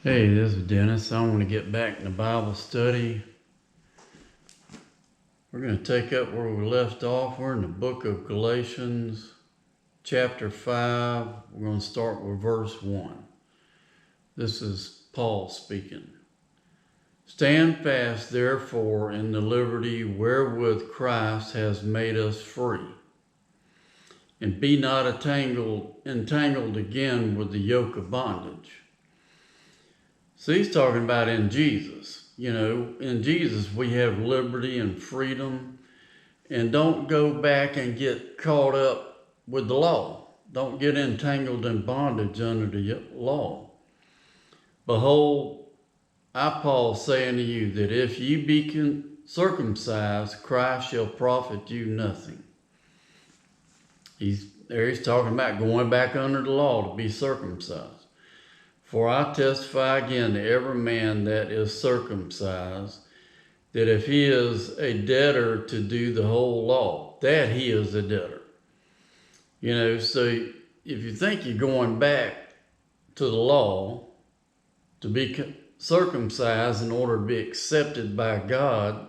Hey, this is Dennis. I want to get back in the Bible study. We're going to take up where we left off. We're in the book of Galatians, chapter 5. We're going to start with verse 1. This is Paul speaking. Stand fast, therefore, in the liberty wherewith Christ has made us free, and be not entangled again with the yoke of bondage. So he's talking about in Jesus. You know, in Jesus we have liberty and freedom, and don't go back and get caught up with the law. Don't get entangled in bondage under the law. Behold, I, Paul, saying to you that if ye be circumcised, Christ shall profit you nothing. He's talking about going back under the law to be circumcised. For I testify again to every man that is circumcised, that if he is a debtor to do the whole law, that he is a debtor. You know, so if you think you're going back to the law to be circumcised in order to be accepted by God,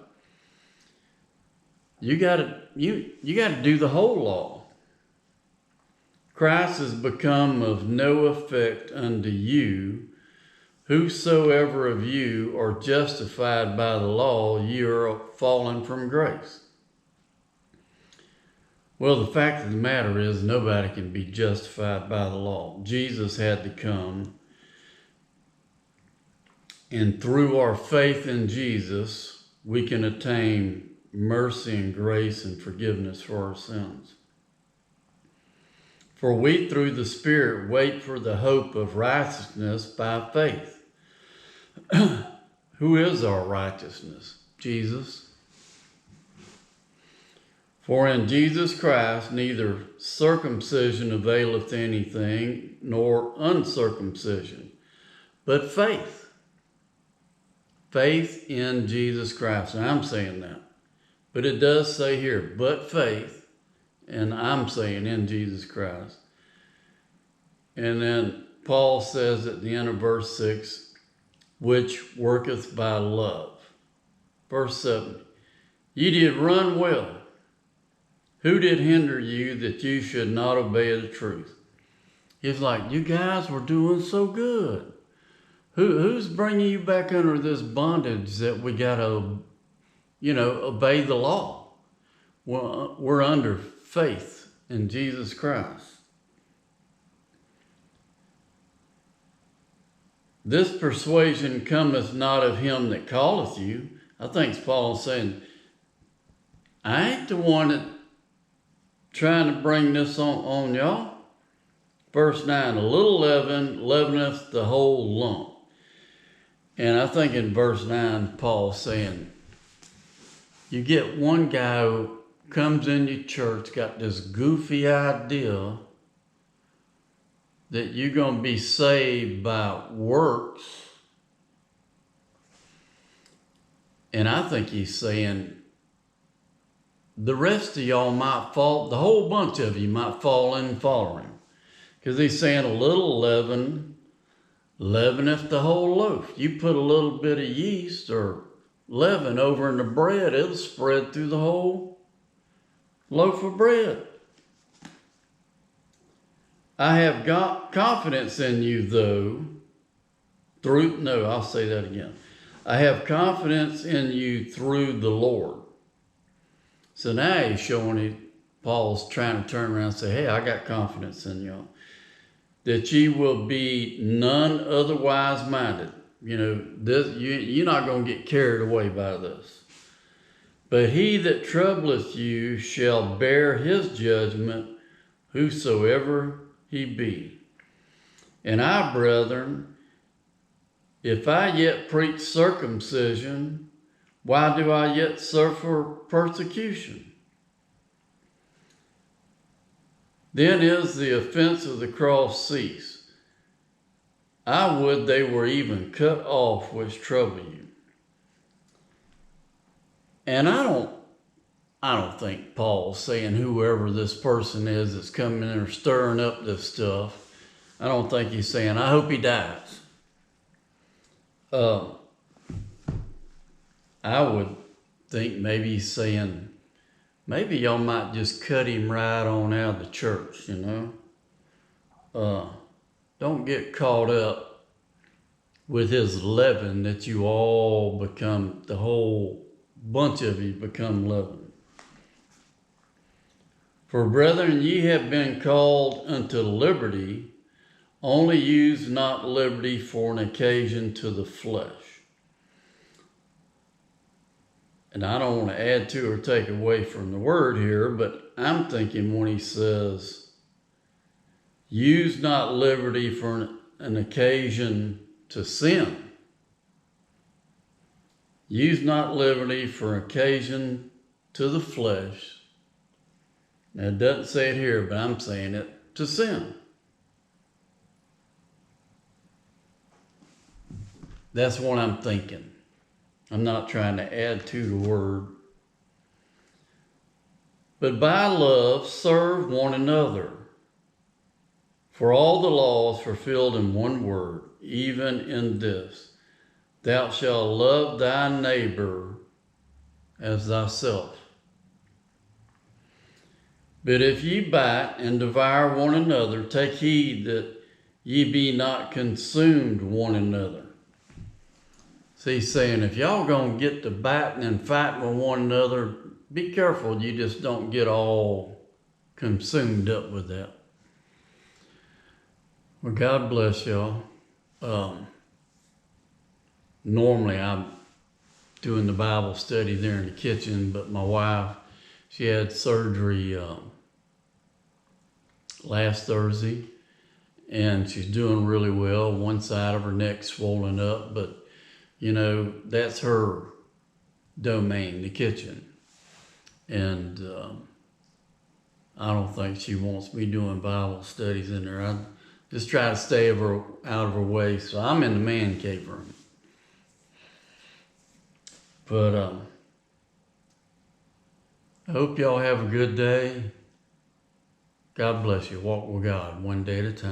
you got to do the whole law. Christ has become of no effect unto you. Whosoever of you are justified by the law, ye are fallen from grace. Well, the fact of the matter is nobody can be justified by the law. Jesus had to come, and through our faith in Jesus, we can attain mercy and grace and forgiveness for our sins. For we, through the Spirit, wait for the hope of righteousness by faith. Who is our righteousness? Jesus. For in Jesus Christ neither circumcision availeth anything, nor uncircumcision, but faith. Faith in Jesus Christ. And I'm saying that. But it does say here, but faith. And I'm saying in Jesus Christ. And then Paul says at the end of verse 6, which worketh by love. Verse 7, ye did run well. Who did hinder you that you should not obey the truth? He's like, you guys were doing so good. Who's bringing you back under this bondage that we got to, obey the law? Well, we're under faith in Jesus Christ. This persuasion cometh not of him that calleth you. I think Paul's saying, I ain't the one that trying to bring this on y'all. Verse 9, a little leaven leaveneth the whole lump. And I think in verse 9, Paul's saying, you get one guy who comes in your church, got this goofy idea that you're going to be saved by works. And I think he's saying the rest of y'all might fall, the whole bunch of you might fall in and follow him. Because he's saying a little leaven leaveneth the whole loaf. You put a little bit of yeast or leaven over in the bread, it'll spread through the whole loaf of bread. I have got confidence in you, though, I'll say that again. I have confidence in you through the Lord. So now he's showing it, Paul's trying to turn around and say, hey, I got confidence in y'all. That ye will be none otherwise minded. You're not going to get carried away by this. But he that troubleth you shall bear his judgment, whosoever he be. And I, brethren, if I yet preach circumcision, why do I yet suffer persecution? Then is the offense of the cross ceased. I would they were even cut off which trouble you. And I don't think Paul's saying whoever this person is that's coming in or stirring up this stuff, I don't think he's saying, I hope he dies. I would think maybe he's saying, maybe y'all might just cut him right on out of the church, Don't get caught up with his leaven that you all become, the whole bunch of you become leaven. For brethren, ye have been called unto liberty, only use not liberty for an occasion to the flesh. And I don't want to add to or take away from the word here, but I'm thinking when he says, use not liberty for an occasion to sin. Use not liberty for occasion to the flesh. Now, it doesn't say it here, but I'm saying it, to sin. That's what I'm thinking. I'm not trying to add to the word. But by love, serve one another. For all the law is fulfilled in one word, even in this: thou shalt love thy neighbor as thyself. But if ye bite and devour one another, take heed that ye be not consumed one another. So he's saying, if y'all gonna get to biting and fighting with one another, be careful you just don't get all consumed up with that. Well, God bless y'all. Normally I'm doing the Bible study there in the kitchen, but my wife, she had surgery last Thursday, and she's doing really well. One side of her neck's swollen up, but that's her domain, the kitchen. And I don't think she wants me doing Bible studies in there. I just try to stay out of her way. So I'm in the man cave room. But I hope y'all have a good day. God bless you. Walk with God one day at a time.